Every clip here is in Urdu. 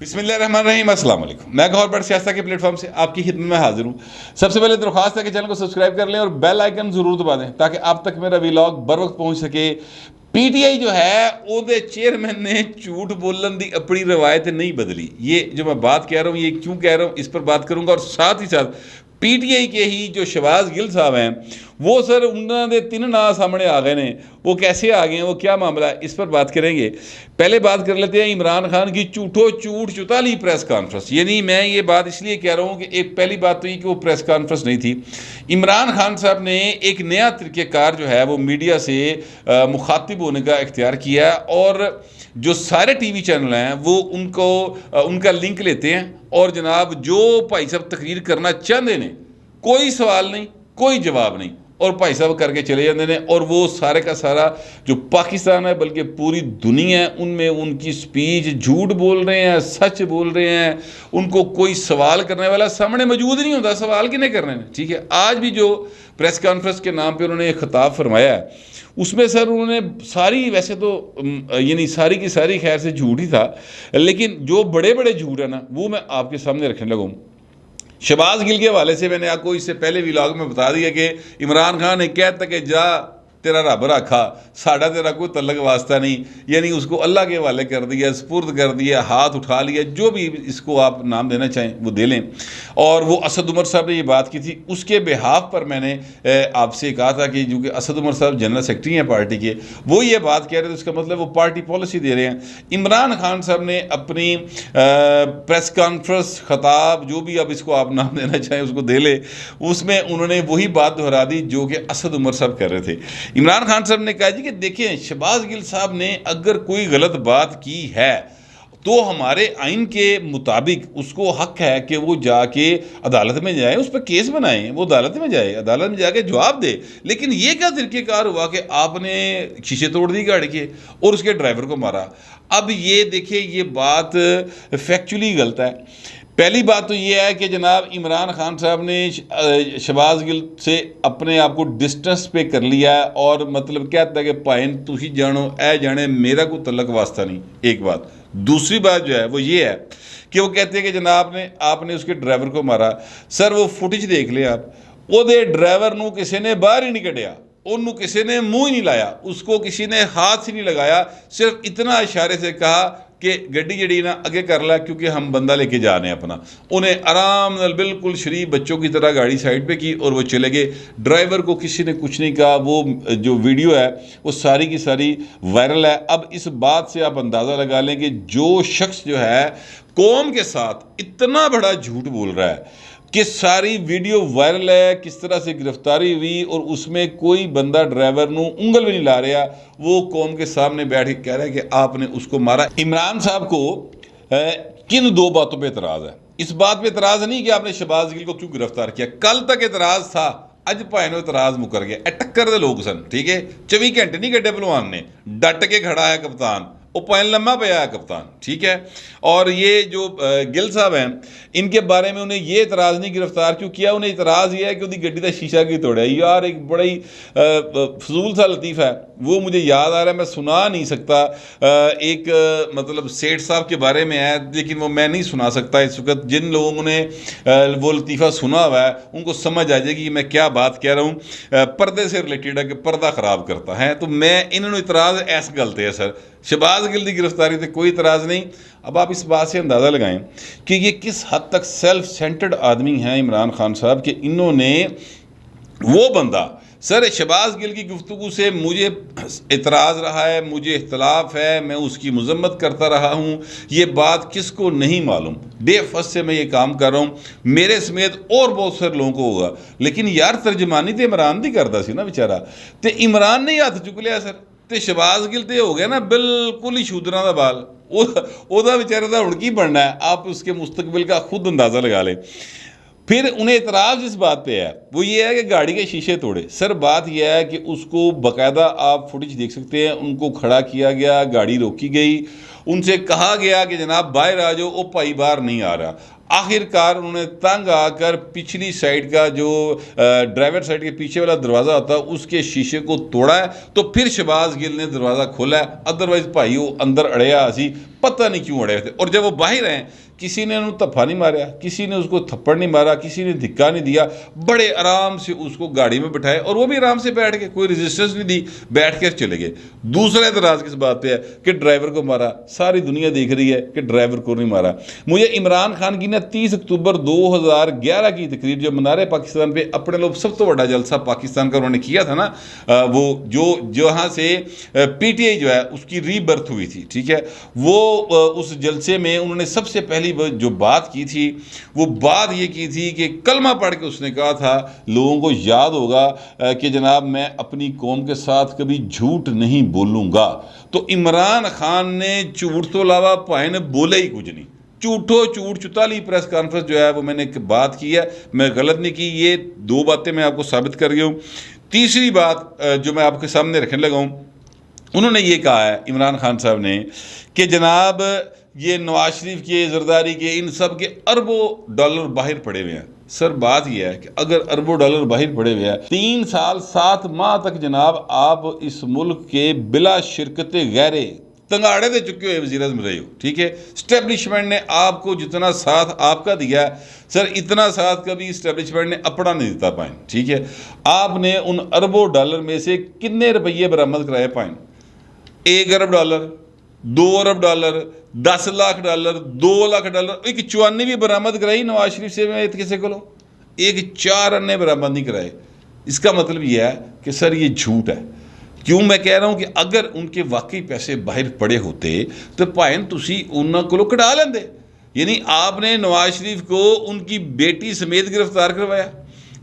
بسم اللہ الرحمن الرحیم، السلام علیکم۔ میں گور بٹ سیاست کے پلیٹ فارم سے آپ کی خدمت میں حاضر ہوں۔ سب سے پہلے درخواست ہے کہ چینل کو سبسکرائب کر لیں اور بیل آئیکن ضرور دبا دیں تاکہ آپ تک میرا ویلاگ بر وقت پہنچ سکے۔ پی ٹی آئی جو ہے او دے چیئرمین نے جھوٹ بولن دی اپنی روایت نہیں بدلی۔ یہ جو میں بات کہہ رہا ہوں یہ کیوں کہہ رہا ہوں اس پر بات کروں گا، اور ساتھ ہی ساتھ پی ٹی آئی کے ہی جو شہباز گل صاحب ہیں وہ سر انہوں نے 3 نام سامنے آ گئے ہیں، وہ کیسے آ گئے ہیں، وہ کیا معاملہ ہے، اس پر بات کریں گے۔ پہلے بات کر لیتے ہیں عمران خان کی جھوٹ چوتالی پریس کانفرنس۔ یعنی میں یہ بات اس لیے کہہ رہا ہوں کہ ایک پہلی بات تو یہ کہ وہ پریس کانفرنس نہیں تھی۔ عمران خان صاحب نے ایک نیا طریقہ کار جو ہے وہ میڈیا سے مخاطب ہونے کا اختیار کیا، اور جو سارے ٹی وی چینل ہیں وہ ان کا لنک لیتے ہیں، اور جناب جو بھائی صاحب تقریر کرنا چاہتے ہیں کوئی سوال نہیں کوئی جواب نہیں، اور بھائی صاحب کر کے چلے جاتے ہیں، اور وہ سارے کا سارا جو پاکستان ہے بلکہ پوری دنیا ہے ان میں ان کی سپیچ جھوٹ بول رہے ہیں، سچ بول رہے ہیں۔ ان کو کوئی سوال کرنے والا سامنے موجود نہیں ہوتا، سوال کنے کرنے ہیں، ٹھیک ہے۔ آج بھی جو پریس کانفرنس کے نام پہ انہوں نے ایک خطاب فرمایا ہے اس میں سر انہوں نے ساری، ویسے تو یعنی ساری کی ساری خیر سے جھوٹ ہی تھا، لیکن جو بڑے بڑے جھوٹ ہیں نا وہ میں آپ کے سامنے رکھنے لگوں۔ شہباز گل کے حوالے سے میں نے آپ کو اس سے پہلے ویلاگ میں بتا دیا کہ عمران خان نے کہتا کہ جا تیرا رب رکھا، ساڑھا تیرا کوئی تعلق واسطہ نہیں، یعنی اس کو اللہ کے حوالے کر دیا، سپرد کر دیا، ہاتھ اٹھا لیا، جو بھی اس کو آپ نام دینا چاہیں وہ دے لیں۔ اور وہ اسد عمر صاحب نے یہ بات کی تھی، اس کے بہاف پر میں نے آپ سے کہا تھا کہ جو کہ اسد عمر صاحب جنرل سیکرٹری ہیں پارٹی کے، وہ یہ بات کہہ رہے تھے، اس کا مطلب وہ پارٹی پالیسی دے رہے ہیں۔ عمران خان صاحب نے اپنی پریس کانفرنس، خطاب، جو بھی اب اس کو آپ نام دینا چاہیں اس کو دے لے، اس میں انہوں نے وہی بات دہرا دی جو کہ اسد عمر صاحب کر رہے تھے۔ عمران خان صاحب نے کہا جی کہ دیکھیں شہباز گل صاحب نے اگر کوئی غلط بات کی ہے تو ہمارے آئین کے مطابق اس کو حق ہے کہ وہ جا کے عدالت میں جائے، اس پہ کیس بنائیں، وہ عدالت میں جائے، عدالت میں جا کے جواب دے۔ لیکن یہ کیا طریقہ کار ہوا کہ آپ نے شیشے توڑ دی گاڑی کے اور اس کے ڈرائیور کو مارا؟ اب یہ دیکھیں یہ بات فیکچولی غلط ہے۔ پہلی بات تو یہ ہے کہ جناب عمران خان صاحب نے شہباز گل سے اپنے آپ کو ڈسٹنس پہ کر لیا ہے، اور مطلب کہتا ہے کہ پائن تھی جانو اے جانے، میرا کوئی تعلق واسطہ نہیں، ایک بات۔ دوسری بات جو ہے وہ یہ ہے کہ وہ کہتے ہیں کہ جناب آپ نے اس کے ڈرائیور کو مارا۔ سر وہ فوٹیج دیکھ لیں آپ، وہ دے ڈرائیور نو کسی نے باہر ہی نہیں کڈیا، انہوں کسی نے منہ ہی نہیں لایا، اس کو کسی نے ہاتھ ہی نہیں لگایا، صرف اتنا اشارے سے کہا کہ گڈی جڑی نا اگے کر لا کیونکہ ہم بندہ لے کے جانے اپنا۔ انہیں آرام نال بالکل شریف بچوں کی طرح گاڑی سائڈ پہ کی اور وہ چلے گئے۔ ڈرائیور کو کسی نے کچھ نہیں کہا۔ وہ جو ویڈیو ہے وہ ساری کی ساری وائرل ہے۔ اب اس بات سے آپ اندازہ لگا لیں کہ جو شخص جو ہے قوم کے ساتھ اتنا بڑا جھوٹ بول رہا ہے کہ ساری ویڈیو وائرل ہے، کس طرح سے گرفتاری ہوئی، اور اس میں کوئی بندہ ڈرائیور نو انگل بھی نہیں لا رہا، وہ قوم کے سامنے بیٹھ کے کہہ رہا ہے کہ آپ نے اس کو مارا۔ عمران صاحب کو کن 2 باتوں پہ اعتراض ہے؟ اس بات پہ اعتراض نہیں کہ آپ نے شہباز گل کو کیوں گرفتار کیا، کل تک اعتراض تھا، اج پائے اعتراض مکر گیا۔ ٹکر دے لوگ سن، ٹھیک ہے، 24 گھنٹے نہیں کٹے پہلوان نے، ڈٹ کے کھڑا ہے کپتان، وہ پوائنٹ لمبا پیا ہے کپتان، ٹھیک ہے۔ اور یہ جو گل صاحب ہیں ان کے بارے میں انہیں یہ اعتراض نہیں گرفتار کیوں کیا، انہیں اعتراض یہ ہے کہ انہیں گڈی کا شیشہ کی توڑا۔ یار ایک بڑا ہی فضول سا لطیفہ ہے، وہ مجھے یاد آ رہا ہے، میں سنا نہیں سکتا۔ ایک مطلب سیٹھ صاحب کے بارے میں ہے لیکن وہ میں نہیں سنا سکتا اس وقت۔ جن لوگوں نے وہ لطیفہ سنا ہوا ہے ان کو سمجھ آ جائے گی میں کیا بات کہہ رہا ہوں۔ پردے سے ریلیٹڈ ہے کہ پردہ خراب کرتا ہے، تو میں انہوں نے اعتراض ایسے غلط ہے سر، شہباز گل کی گرفتاری تے کوئی اعتراض نہیں۔ اب آپ اس بات سے اندازہ لگائیں کہ یہ کس حد تک سیلف سینٹرڈ آدمی ہیں عمران خان صاحب، کہ انہوں نے وہ بندہ، سر شہباز گل کی گفتگو سے مجھے اعتراض رہا ہے، مجھے اختلاف ہے، میں اس کی مذمت کرتا رہا ہوں، یہ بات کس کو نہیں معلوم، ڈے فرسٹ سے میں یہ کام کر رہا ہوں، میرے سمیت اور بہت سارے لوگوں کو ہوگا، لیکن یار ترجمانی تو عمران دی کرتا سی نا بیچارہ، تے عمران نے ہاتھ چک لیا سر، تے شہباز گل تے ہو گیا نا بالکل ہی شودراں دا بال، وہ بیچارے دا ہن کی بننا ہے، آپ اس کے مستقبل کا خود اندازہ لگا لیں۔ پھر انہیں اعتراض اس بات پہ ہے، وہ یہ ہے کہ گاڑی کے شیشے توڑے۔ سر بات یہ ہے کہ اس کو باقاعدہ آپ فوٹیج دیکھ سکتے ہیں، ان کو کھڑا کیا گیا، گاڑی روکی گئی، ان سے کہا گیا کہ جناب باہر آ جاؤ، وہ بھائی باہر نہیں آ رہا۔ آخر کار انہوں نے تنگ آ کر پچھلی سائڈ کا جو ڈرائیور سائڈ کے پیچھے والا دروازہ ہوتا ہے اس کے شیشے کو توڑا ہے، تو پھر شہباز گل نے دروازہ کھولا ہے، ادروائز بھائی وہ اندر اڑیا اسی پتہ نہیں کیوں اڑے تھے۔ اور جب وہ باہر ہیں کسی نے انہوں تھپا نہیں مارا، کسی نے اس کو تھپڑ نہیں مارا، کسی نے دھکا نہیں دیا، بڑے آرام سے اس کو گاڑی میں بٹھائے اور وہ بھی آرام سے بیٹھ کے، کوئی ریزسٹنس نہیں دی، بیٹھ کر چلے گئے۔ دوسرا اعتراض کس بات پہ ہے کہ ڈرائیور کو مارا، ساری دنیا دیکھ رہی ہے کہ ڈرائیور کو نہیں مارا۔ مجھے عمران خان کی نا 30 اکتوبر 2011 کی تقریر جو منارے پاکستان پہ اپنے لوگ سب تو بڑا جلسہ پاکستان کا انہوں نے کیا تھا نا، وہ جو جہاں سے پی ٹی آئی جو ہے اس کی ری برتھ ہوئی تھی، ٹھیک ہے، وہ اس جلسے میں انہوں نے سب سے پہلی جو بات کی تھی وہ بات یہ کی تھی کہ کلمہ پڑھ کے اس نے کہا تھا، لوگوں کو یاد ہوگا کہ جناب میں اپنی قوم کے ساتھ کبھی جھوٹ نہیں بولوں گا۔ تو عمران خان نے جھوٹ تو علاوہ پائے نے بولا ہی کچھ نہیں، جھوٹ چتالی پریس کانفرنس جو ہے وہ میں نے بات کی ہے، میں غلط نہیں کی۔ یہ دو باتیں میں آپ کو ثابت کر گیا ہوں۔ تیسری بات جو میں آپ کے سامنے رکھنے لگا ہوں، انہوں نے یہ کہا ہے عمران خان صاحب نے کہ جناب یہ نواز شریف کے، زرداری کے، ان سب کے اربوں ڈالر باہر پڑے ہوئے ہیں۔ سر بات یہ ہے کہ اگر اربوں ڈالر باہر پڑے ہوئے ہیں، 3 سال 7 ماہ تک جناب آپ اس ملک کے بلا شرکت غیرے تنگاڑے دے چکے ہوئے وزیر اعظم رہے ہو، ٹھیک ہے، اسٹیبلشمنٹ نے آپ کو جتنا ساتھ آپ کا دیا ہے سر، اتنا ساتھ کبھی اسٹیبلشمنٹ نے اپنا نہیں دیتا پائیں، ٹھیک ہے۔ آپ نے ان اربوں ڈالر میں سے کتنے روپیے برآمد کرائے پائیں؟ 1 ارب ڈالر، 2 ارب dollar, 10 lakh dollar, 2 lakh dollar, ایک 94 برآمد کرائی نواز شریف سے میں کسے کو لو، ایک 4 انے برآمد نہیں کرائے۔ اس کا مطلب یہ ہے کہ سر یہ جھوٹ ہے۔ کیوں میں کہہ رہا ہوں کہ اگر ان کے واقعی پیسے باہر پڑے ہوتے تو پائن تسی انہوں کو کٹا لیندے، یعنی آپ نے نواز شریف کو ان کی بیٹی سمیت گرفتار کروایا،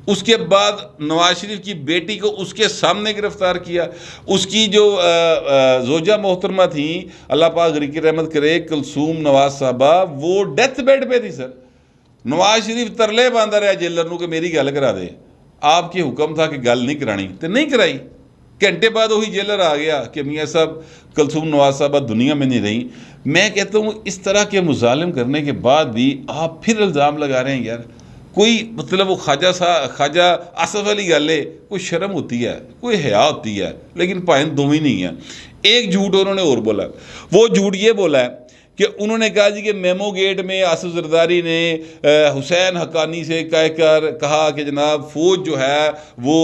اس کے بعد نواز شریف کی بیٹی کو اس کے سامنے گرفتار کیا، اس کی جو زوجہ محترمہ تھیں اللہ پاک غریق رحمت کرے کلثوم نواز صاحبہ، وہ ڈیتھ بیڈ پہ تھی سر، نواز شریف ترلے باندھا رہا جیلر نو کہ میری گل کرا دے، آپ کے حکم تھا کہ گل نہیں کرانی تو نہیں کرائی، گھنٹے بعد وہی جیلر آ گیا کہ میاں صاحب کلثوم نواز صاحبہ دنیا میں نہیں رہیں۔ میں کہتا ہوں اس طرح کے مظالم کرنے کے بعد بھی آپ پھر الزام لگا رہے ہیں، یار کوئی مطلب وہ خواجہ آصف علی گل ہے، کوئی شرم ہوتی ہے، کوئی حیا ہوتی ہے، لیکن پائن دو ہی نہیں ہیں۔ ایک جھوٹ انہوں نے اور بولا، وہ جھوٹ یہ بولا ہے کہ انہوں نے کہا جی کہ میمو گیٹ میں آصف زرداری نے حسین حقانی سے کہا کہ جناب فوج جو ہے وہ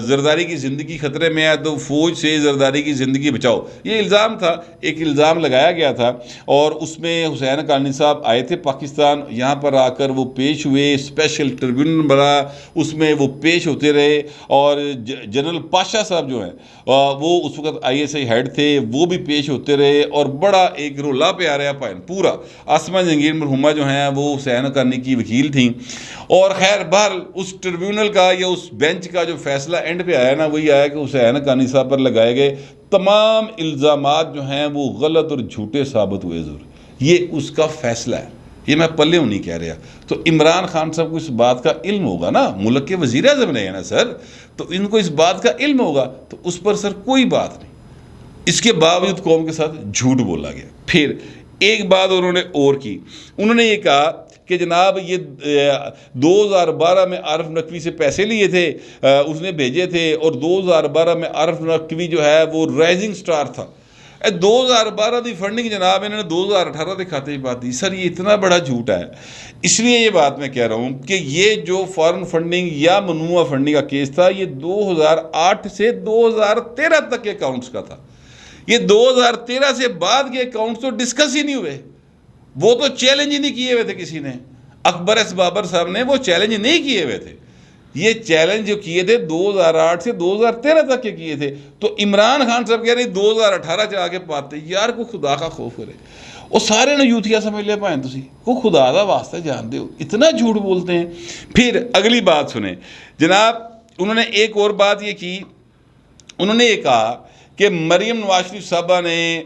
زرداری کی زندگی خطرے میں ہے تو فوج سے زرداری کی زندگی بچاؤ، یہ الزام تھا، ایک الزام لگایا گیا تھا، اور اس میں حسین حقانی صاحب آئے تھے پاکستان، یہاں پر آ کر وہ پیش ہوئے، اسپیشل ٹریبیونل بنا، اس میں وہ پیش ہوتے رہے، اور جنرل پاشا صاحب جو ہیں وہ اس وقت ISI ہیڈ تھے، وہ بھی پیش ہوتے رہے، اور بڑا ایک رولا پہ آ رہا پائن پورا۔ آسمہ جہانگیر مرحومہ جو ہیں وہ حسین حقانی کی وکیل تھیں، اور خیر بہرحال اس ٹریبیونل کا یا اس بینچ کا جو فیصلہ اینڈ پہ آیا نا، وہی آیا کہ حسین حقانی صاحب پر لگائے گئے تمام الزامات جو ہیں وہ غلط اور جھوٹے ثابت ہوئے ضرور، یہ اس کا فیصلہ ہے، یہ میں پلے نہیں کہہ رہا۔ تو عمران خان صاحب کو اس بات کا علم ہوگا نا، ملک کے وزیر اعظم رہے ہیں نا سر، تو ان کو اس بات کا علم ہوگا، تو اس پر سر کوئی بات نہیں، اس کے باوجود قوم کے ساتھ جھوٹ بولا گیا۔ پھر ایک بات انہوں نے اور کی، انہوں نے یہ کہا کہ جناب یہ 2012 میں عارف نقوی سے پیسے لیے تھے، اس نے بھیجے تھے، اور 2012 میں عارف نقوی جو ہے وہ رائزنگ سٹار تھا۔ 2012 دی فنڈنگ جناب انہوں نے 2018 دے کھاتے ہی بات دی۔ سر یہ اتنا بڑا جھوٹ ہے، اس لیے یہ بات میں کہہ رہا ہوں کہ یہ جو فارن فنڈنگ یا ممنوعہ فنڈنگ کا کیس تھا، یہ 2008 سے 2013 تک کے اکاؤنٹس کا تھا۔ یہ 2013 سے بعد کے اکاؤنٹس تو ڈسکس ہی نہیں ہوئے، وہ تو چیلنج ہی نہیں کیے ہوئے تھے کسی نے، اکبر ایس بابر صاحب نے وہ چیلنج نہیں کیے ہوئے تھے، یہ چیلنج جو کیے تھے 2008 سے 2013 تک کے کیے تھے۔ تو عمران خان صاحب کہہ رہے 2018 چ آ کے پاتے، یار کو خدا کا خوف کرے، وہ سارے نے یوتھیا سمجھ لے پائیں تسی کو خدا دا واسطہ جانتے ہو، اتنا جھوٹ بولتے ہیں۔ پھر اگلی بات سنیں جناب، انہوں نے ایک اور بات یہ کی، انہوں نے یہ کہا کہ مریم نواز شریف صاحبہ نے،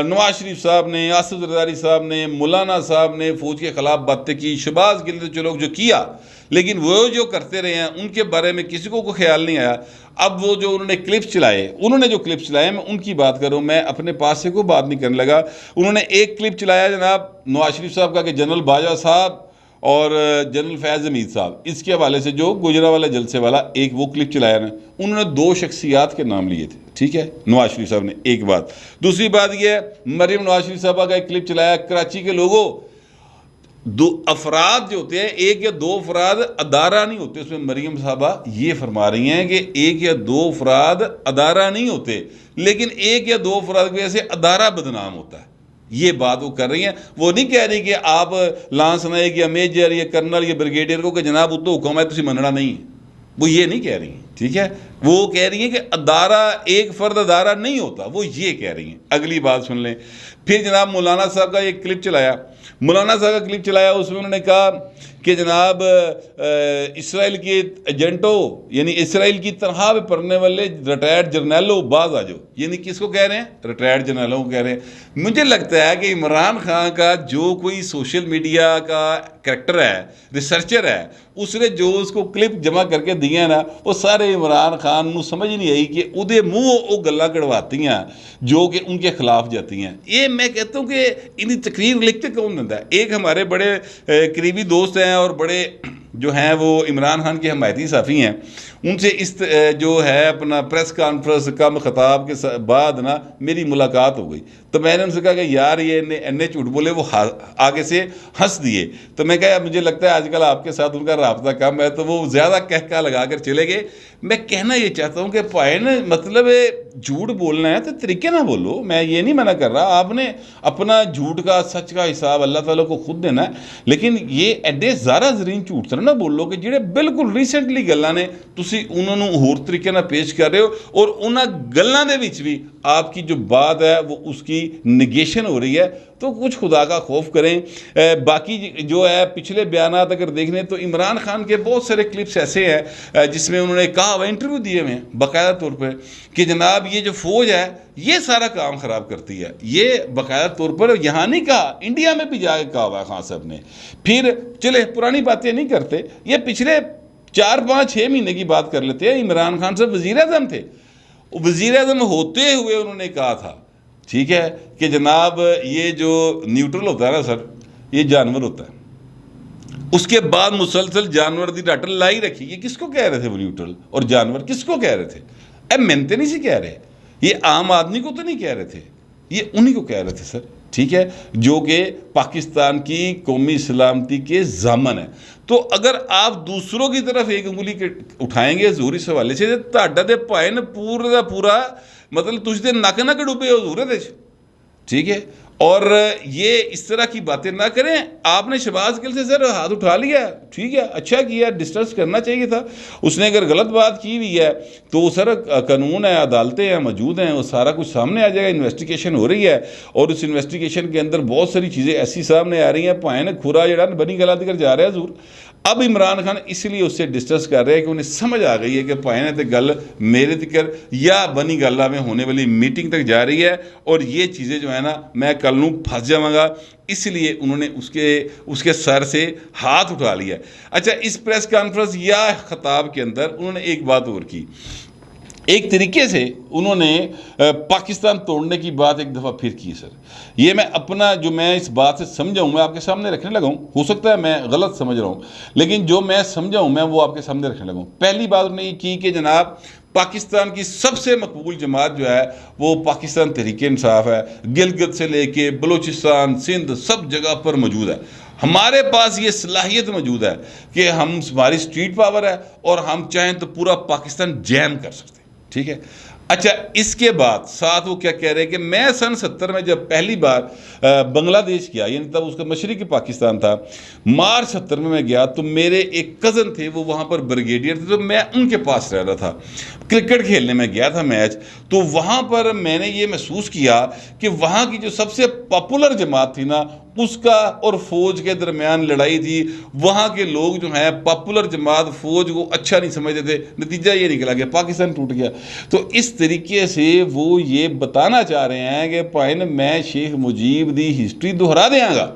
نواز شریف صاحب نے، آصف زرداری صاحب نے، مولانا صاحب نے فوج کے خلاف باتیں کی، شہباز گل نے چلو جو کیا، لیکن وہ جو کرتے رہے ہیں ان کے بارے میں کسی کو کوئی خیال نہیں آیا۔ اب وہ جو انہوں نے کلپس چلائے میں ان کی بات کروں، میں اپنے پاس سے کوئی بات نہیں کرنے لگا۔ انہوں نے ایک کلپ چلایا جناب نواز شریف صاحب کا کہ جنرل باجوہ صاحب اور جنرل فیض حمید صاحب، اس کے حوالے سے جو گجرانوالہ جلسے والا ایک وہ کلپ چلایا نا، انہوں نے 2 شخصیات کے نام لیے تھے، ٹھیک ہے، نواز شریف صاحب نے، ایک بات۔ دوسری بات یہ ہے، مریم نواز شریف صاحبہ کا ایک کلپ چلایا، کراچی کے لوگوں، 2 افراد جو ہوتے ہیں، 1 یا 2 افراد ادارہ نہیں ہوتے، اس میں مریم صاحبہ یہ فرما رہی ہیں کہ 1 یا 2 افراد ادارہ نہیں ہوتے، لیکن 1 یا 2 افراد کی وجہ سے ادارہ بدنام ہوتا ہے، یہ بات وہ کر رہی ہیں۔ وہ نہیں کہہ رہی کہ آپ لانس نائک یا میجر یا کرنل یا بریگیڈیئر کو کہ جناب وہ تو حکم ہے تسی مننا نہیں ہے، وہ یہ نہیں کہہ رہی ہیں، ٹھیک ہے، وہ کہہ رہی ہیں کہ ادارہ، ایک فرد ادارہ نہیں ہوتا، وہ یہ کہہ رہی ہیں۔ اگلی بات سن لیں، پھر جناب مولانا صاحب کا ایک کلپ چلایا، مولانا صاحب کا کلپ چلایا، اس میں انہوں نے کہا کہ جناب اسرائیل کے ایجنٹوں، یعنی اسرائیل کی تنخواہ پہ پڑھنے والے ریٹائرڈ جرنیلوں باز آ جاؤ، یعنی کس کو کہہ رہے ہیں؟ ریٹائرڈ جرنیلوں کو کہہ رہے ہیں۔ مجھے لگتا ہے کہ عمران خان کا جو کوئی سوشل میڈیا کا کریکٹر ہے، ریسرچر ہے، اس نے جو اس کو کلپ جمع کر کے دیے ہیں نا، وہ سارے عمران خان نو سمجھ نہیں آئی کہ ادھے منہ وہ گلاں کڑواتی ہیں جو کہ ان کے خلاف جاتی ہیں۔ یہ میں کہتا ہوں کہ انہیں تقریر لکھتے کون دیتا ہے؟ ایک ہمارے بڑے قریبی دوست ہیں اور بڑے جو ہیں وہ عمران خان کے حمایتی صحافی ہیں، ان سے اس جو ہے اپنا پریس کانفرنس کم خطاب کے بعد نا میری ملاقات ہو گئی، تو میں نے ان سے کہا کہ یار یہ انے جھوٹ بولے، وہ آگے سے ہنس دیے، تو میں کہا مجھے لگتا ہے آج کل آپ کے ساتھ ان کا رابطہ کم ہے، تو وہ زیادہ کہکا لگا کر چلے گئے۔ میں کہنا یہ چاہتا ہوں کہ پائن مطلب جھوٹ بولنا ہے تو طریقے نہ بولو، میں یہ نہیں منع کر رہا، آپ نے اپنا جھوٹ کا سچ کا حساب اللہ تعالیٰ کو خود دینا ہے، لیکن یہ ایڈے زارہ زرین جھوٹ تو نہ بولو کہ جڑے بالکل ریسنٹلی گلاں نے تسی انہوں نے ہور طریقے نہ پیش کر رہے ہو، اور انہاں گلاں دے وچ بھی آپ کی جو بات ہے وہ اس کی نگیشن ہو رہی ہے، تو کچھ خدا کا خوف کریں۔ باقی جو ہے پچھلے بیانات اگر دیکھنے تو عمران خان کے بہت سارے کلپس ایسے ہیں جس میں انہوں نے کہا ہوا، انٹرویو دیے ہوئے ہیں باقاعدہ طور پہ، کہ جناب یہ جو فوج ہے یہ سارا کام خراب کرتی ہے، یہ باقاعدہ طور پر یہاں نہیں کہا، انڈیا میں بھی جا کے کہا ہوا ہے خان صاحب نے۔ پھر چلے پرانی باتیں نہیں کرتے، یہ پچھلے 4-5-6 مہینے کی بات کر لیتے ہیں۔ عمران خان صاحب وزیر اعظم تھے، وزیر اعظم ہوتے ہوئے انہوں نے کہا تھا، ٹھیک ہے، کہ جناب یہ جو نیوٹرل ہوتا ہے نا سر، یہ جانور ہوتا ہے، اس کے بعد مسلسل جانور دی ڈاٹر لائی رکھی۔ یہ کس کو کہہ رہے تھے وہ نیوٹرل اور جانور کس کو کہہ رہے تھے؟ منتے نہیں سی کہہ رہے، یہ عام آدمی کو تو نہیں کہہ رہے تھے، یہ انہی کو کہہ رہے تھے سر، ٹھیک ہے، جو کہ پاکستان کی قومی سلامتی کے ضامن ہے۔ تو اگر آپ دوسروں کی طرف ایک انگلی اٹھائیں گے حضور اس حوالے سے، تہاڈا تے پائن پورا دا پورا مطلب تجھ تے نک نہ ڈوبے حضور دے، ٹھیک ہے، اور یہ اس طرح کی باتیں نہ کریں۔ آپ نے شہباز گل سے سر ہاتھ اٹھا لیا، ٹھیک ہے، اچھا کیا، ڈسکس کرنا چاہیے تھا۔ اس نے اگر غلط بات کی ہوئی ہے تو سر قانون ہے، عدالتیں ہیں، موجود ہیں، وہ سارا کچھ سامنے آ جائے گا، انویسٹیگیشن ہو رہی ہے، اور اس انویسٹیگیشن کے اندر بہت ساری چیزیں ایسی سامنے آ رہی ہیں، پائن کھورا جڑا بنی گلا کر جا رہا ہے حضور۔ اب عمران خان اس لیے اس سے ڈسکس کر رہے ہیں کہ انہیں سمجھ آ گئی ہے کہ پائن تے گل میرے تکر یا بنی گلہ میں ہونے والی میٹنگ تک جا رہی ہے، اور یہ چیزیں جو ہے نا میں کل نوں پھنس جاواں گا، اس لیے انہوں نے اس کے سر سے ہاتھ اٹھا لیا۔ اچھا، اس پریس کانفرنس یا خطاب کے اندر انہوں نے ایک بات اور کی، ایک طریقے سے انہوں نے پاکستان توڑنے کی بات ایک دفعہ پھر کی سر۔ یہ میں اپنا جو میں اس بات سے سمجھا ہوں میں آپ کے سامنے رکھنے لگا ہوں، ہو سکتا ہے میں غلط سمجھ رہا ہوں، لیکن جو میں سمجھا ہوں میں وہ آپ کے سامنے رکھنے لگا ہوں۔ پہلی بات انہوں نے یہ کی کہ جناب پاکستان کی سب سے مقبول جماعت جو ہے وہ پاکستان تحریک انصاف ہے، گلگت سے لے کے بلوچستان، سندھ، سب جگہ پر موجود ہے۔ ہمارے پاس یہ صلاحیت موجود ہے کہ ہماری سٹریٹ پاور ہے اور ہم چاہیں تو پورا پاکستان جیم کر سکتے ہیں، ٹھیک ہے۔ اچھا، اس کے بعد ساتھ وہ کیا کہہ رہے ہیں کہ میں سن 70 میں جب پہلی بار بنگلہ دیش گیا، یعنی تب اس کا مشرقی پاکستان تھا، مارچ 70 میں گیا تو میرے ایک کزن تھے، وہ وہاں پر بریگیڈیئر تھے، تو میں ان کے پاس رہ رہا تھا، کرکٹ کھیلنے میں گیا تھا میچ، تو وہاں پر میں نے یہ محسوس کیا کہ وہاں کی جو سب سے پاپولر جماعت تھی نا، اس کا اور فوج کے درمیان لڑائی تھی۔ وہاں کے لوگ جو ہیں پاپولر جماعت فوج کو اچھا نہیں سمجھتے تھے، نتیجہ یہ نکلا کہ پاکستان ٹوٹ گیا۔ تو اس طریقے سے وہ یہ بتانا چاہ رہے ہیں کہ پائن میں شیخ مجیب دی ہسٹری دہرا دیاں گا۔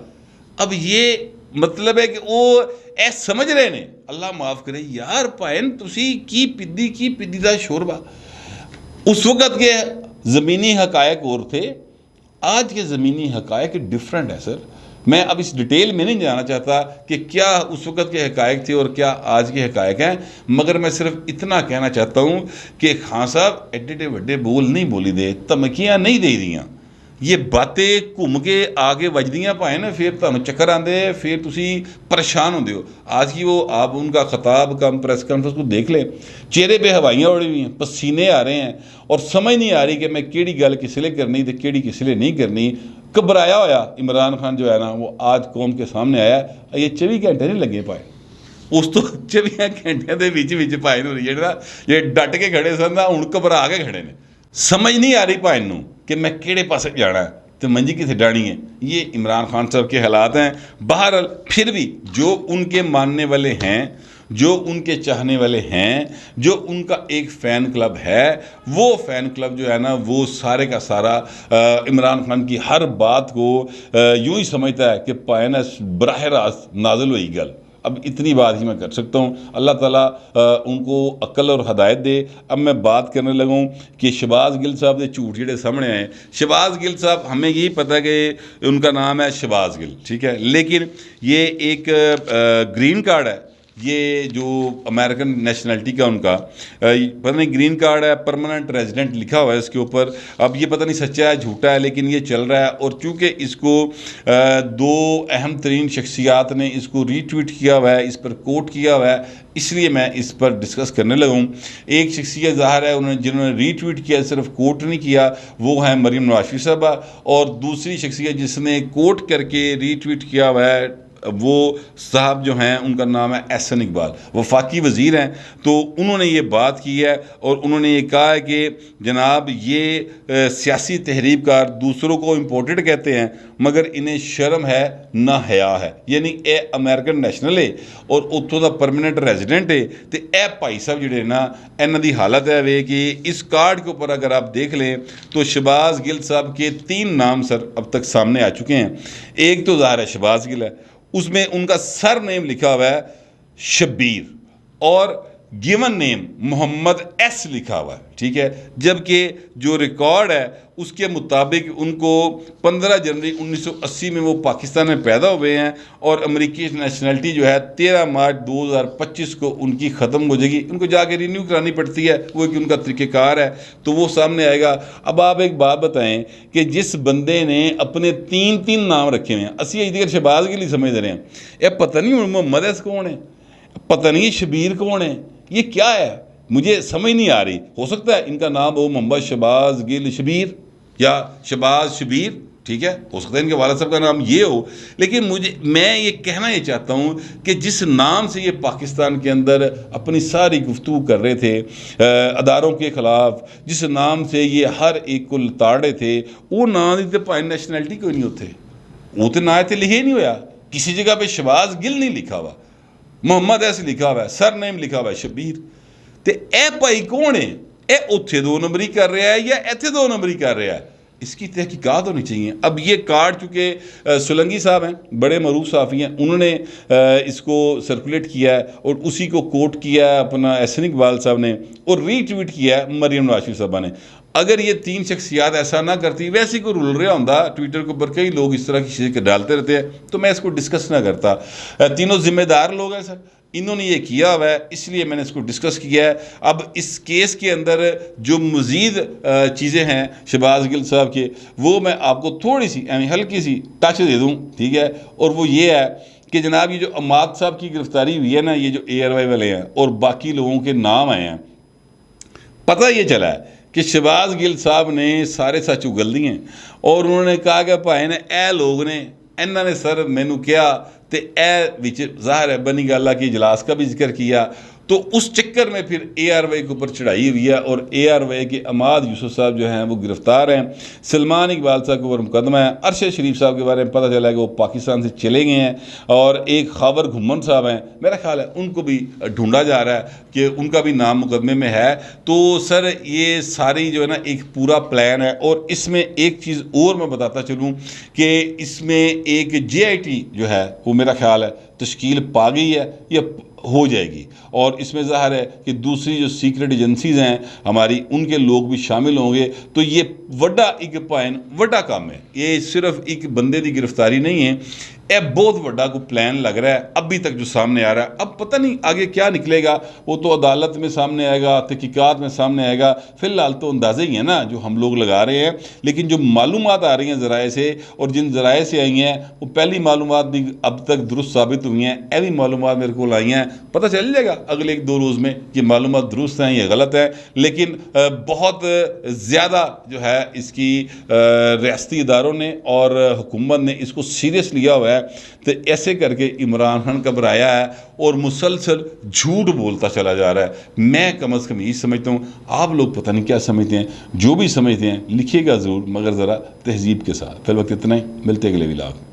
اب یہ مطلب ہے کہ وہ ایسا سمجھ رہے ہیں، اللہ معاف کرے یار، پائن تسی کی پدی دا شوربہ۔ اس وقت کے زمینی حقائق اور تھے، آج کے زمینی حقائق ڈیفرنٹ ہے سر۔ میں اب اس ڈیٹیل میں نہیں جانا چاہتا کہ کیا اس وقت کے حقائق تھے اور کیا آج کے حقائق ہیں، مگر میں صرف اتنا کہنا چاہتا ہوں کہ خان صاحب ایڈے وڈے بول نہیں بولی دے، دھمکیاں نہیں دے دیاں، یہ باتیں گھوم کے آگے وجدیاں پائیں نا، پھر تمہیں چکر آندے، پھر تسی پریشان ہوندے ہو۔ آج کی وہ آپ ان کا خطاب کا پریس کانفرنس کو دیکھ لیں، چہرے پہ ہوائیاں اڑی ہوئی ہیں، پسینے آ رہے ہیں، اور سمجھ نہیں آ رہی کہ میں کیڑی گل کس لیے کرنی تو کیڑی کس لیے نہیں کرنی۔ گھبرایا ہویا عمران خان جو ہے نا، وہ آج قوم کے سامنے آیا ہے۔ یہ 24 گھنٹے نہیں لگے پائے، اس تو 24 گھنٹے دے وچ پائے نو یہ ڈٹ کے کھڑے سن نا، ہن گھبرا کے کھڑے نے، سمجھ نہیں آ رہی پائے نو کہ میں کیڑے پاسے جانا ہے تو منجی کسے ڈانی ہے۔ یہ عمران خان صاحب کے حالات ہیں۔ بہرحال پھر بھی جو ان کے ماننے والے ہیں، جو ان کے چاہنے والے ہیں، جو ان کا ایک فین کلب ہے، وہ فین کلب جو ہے نا، وہ سارے کا سارا عمران خان کی ہر بات کو یوں ہی سمجھتا ہے کہ پائنا براہ راست نازل ہوئی گل۔ اب اتنی بات ہی میں کر سکتا ہوں، اللہ تعالیٰ ان کو عقل اور ہدایت دے۔ اب میں بات کرنے لگا ہوں کہ شہباز گل صاحب دے جھوٹ جڑے سامنے آئے۔ شہباز گل صاحب، ہمیں یہی پتہ ہے کہ ان کا نام ہے شہباز گل، ٹھیک ہے، لیکن یہ ایک گرین کارڈ ہے، یہ جو امریکن نیشنلٹی کا ان کا پتہ نہیں گرین کارڈ ہے، پرماننٹ ریزیڈنٹ لکھا ہوا ہے اس کے اوپر۔ اب یہ پتہ نہیں سچا ہے جھوٹا ہے، لیکن یہ چل رہا ہے۔ اور چونکہ اس کو دو اہم ترین شخصیات نے اس کو ری ٹویٹ کیا ہوا ہے، اس پر کوٹ کیا ہوا ہے، اس لیے میں اس پر ڈسکس کرنے لگا ہوں۔ ایک شخصیت ظاہر ہے جنہوں نے ری ٹویٹ کیا، صرف کوٹ نہیں کیا، وہ ہیں مریم نواز شریف صاحبہ، اور دوسری شخصیت جس نے کوٹ کر کے ری ٹویٹ کیا ہوا ہے وہ صاحب جو ہیں، ان کا نام ہے احسن اقبال، وفاقی وزیر ہیں۔ تو انہوں نے یہ بات کی ہے اور انہوں نے یہ کہا ہے کہ جناب یہ سیاسی تحریک کار دوسروں کو امپورٹڈ کہتے ہیں، مگر انہیں شرم ہے نہ حیا ہے، یعنی اے امریکن نیشنل ہے اور اتوں دا پرماننٹ ریزیڈنٹ ہے، تو اے بھائی صاحب جڑے نا، انہاں دی حالت ہے وے کہ اس کارڈ کے اوپر اگر آپ دیکھ لیں تو شہباز گل صاحب کے 3 نام سر اب تک سامنے آ چکے ہیں۔ ایک تو ظاہر ہے شہباز گل ہے، اس میں ان کا سر نیم لکھا ہوا ہے شبیر، اور گیون نیم محمد ایس لکھا ہوا ہے، ٹھیک ہے، جبکہ جو ریکارڈ ہے اس کے مطابق ان کو 15 جنوری 1980 میں وہ پاکستان میں پیدا ہوئے ہیں، اور امریکی نیشنلٹی جو ہے 13 مارچ 2025 کو ان کی ختم ہو جائے گی، ان کو جا کے رینیو کرانی پڑتی ہے، وہ کہ ان کا طریقہ کار ہے، تو وہ سامنے آئے گا۔ اب آپ ایک بات بتائیں کہ جس بندے نے اپنے 3 نام رکھے ہوئے ہیں، اسی ادھر شہباز گل ہی سمجھ رہے ہیں، یہ پتہ نہیں محمد ایس کون ہے، پتہ نہیں شبیر کون ہے، یہ کیا ہے، مجھے سمجھ نہیں آ رہی۔ ہو سکتا ہے ان کا نام ہو محمد شہباز گل شبیر یا شہباز شبیر، ٹھیک ہے، ہو سکتا ہے ان کے والد صاحب کا نام یہ ہو، لیکن میں یہ کہنا یہ چاہتا ہوں کہ جس نام سے یہ پاکستان کے اندر اپنی ساری گفتگو کر رہے تھے اداروں کے خلاف، جس نام سے یہ ہر ایک کو لتاڑے تھے، وہ نام ہی تو پائن نیشنلٹی کوئی نہیں ہوتے، وہ تو نہ تے لکھے نہیں ہویا، کسی جگہ پہ شہباز گل نہیں لکھا ہوا، محمد ایسے لکھا ہوا ہے، سر نیم لکھا ہوا ہے شبیر۔ تے اے بھائی کون ہے؟ اے اتھے 2 نمبری کر رہا ہے یا ایتھے 2 نمبری کر رہا ہے؟ اس کی تحقیقات ہونی چاہیے۔ اب یہ کارڈ چونکہ سولنگی صاحب ہیں، بڑے معروف صحافی ہیں، انہوں نے اس کو سرکولیٹ کیا ہے اور اسی کو کوٹ کیا ہے اپنا احسن اقبال صاحب نے، اور ری ٹویٹ کیا ہے مریم نواز شریف صاحبہ نے۔ اگر یہ 3 شخصیات ایسا نہ کرتی، ویسے ہی کوئی رول رہا ہوتا ٹویٹر کے اوپر، کئی لوگ اس طرح کی چیزیں ڈالتے رہتے ہیں، تو میں اس کو ڈسکس نہ کرتا۔ تینوں ذمہ دار لوگ ہیں سر، انہوں نے یہ کیا ہوا ہے، اس لیے میں نے اس کو ڈسکس کیا ہے۔ اب اس کیس کے اندر جو مزید چیزیں ہیں شہباز گل صاحب کے، وہ میں آپ کو تھوڑی سی ہلکی سی ٹچ دے دوں، ٹھیک ہے، اور وہ یہ ہے کہ جناب یہ جو عماد صاحب کی گرفتاری ہوئی ہے نا، یہ جو ARY والے ہیں اور باقی لوگوں کے نام آئے ہیں، پتہ یہ چلا ہے کہ شہباز گل صاحب نے سارے سچ اگل دیے ہیں، اور انہوں نے کہا کہ بھائی نے اے لوگ نے انہوں نے سر مینو کیا تے اے وچ ظاہر ہے بنی گالا کی اجلاس کا بھی ذکر کیا، تو اس چکر میں پھر ARY کے اوپر چڑھائی ہوئی ہے، اور ARY کے عماد یوسف صاحب جو ہیں وہ گرفتار ہیں۔ سلمان اقبال صاحب کے اوپر مقدمہ ہے۔ ارشد شریف صاحب کے بارے میں پتہ چلا ہے کہ وہ پاکستان سے چلے گئے ہیں، اور ایک خاور گھمن صاحب ہیں، میرا خیال ہے ان کو بھی ڈھونڈا جا رہا ہے کہ ان کا بھی نام مقدمے میں ہے۔ تو سر یہ ساری جو ہے نا ایک پورا پلان ہے، اور اس میں ایک چیز اور میں بتاتا چلوں کہ اس میں ایک JIT جو ہے وہ میرا خیال ہے تشکیل پا گئی ہے، یا ہو جائے گی، اور اس میں ظاہر ہے کہ دوسری جو سیکرٹ ایجنسیز ہیں ہماری، ان کے لوگ بھی شامل ہوں گے. تو یہ وڈا ایک وڈا کام ہے، یہ صرف ایک بندے کی گرفتاری نہیں ہے، یہ بہت وڈا کو پلان لگ رہا ہے ابھی تک جو سامنے آ رہا ہے. اب پتہ نہیں آگے کیا نکلے گا، وہ تو عدالت میں سامنے آئے گا، تحقیقات میں سامنے آئے گا. فی الحال تو اندازے ہی ہیں نا جو ہم لوگ لگا رہے ہیں، لیکن جو معلومات آ رہی ہیں ذرائع سے، اور جن ذرائع سے آئی ہیں وہ پہلی معلومات بھی اب تک درست ثابت ہوئی ہیں. ایوی معلومات میرے کو آئی ہیں، پتہ چل جائے گا اگلے 1-2 روز میں کہ معلومات درست ہیں یا غلط ہیں. لیکن بہت زیادہ جو ہے اس کی ریاستی اداروں نے اور حکومت نے اس کو سیریس لیا ہوا ہے. تو ایسے کر کے عمران خان گھبرایا ہے اور مسلسل جھوٹ بولتا چلا جا رہا ہے. میں کم از کم یہ سمجھتا ہوں، آپ لوگ پتہ نہیں کیا سمجھتے ہیں، جو بھی سمجھتے ہیں لکھیے گا ضرور، مگر ذرا تہذیب کے ساتھ. فی الوقت اتنا ہی، ملتے اگلے ولاگ.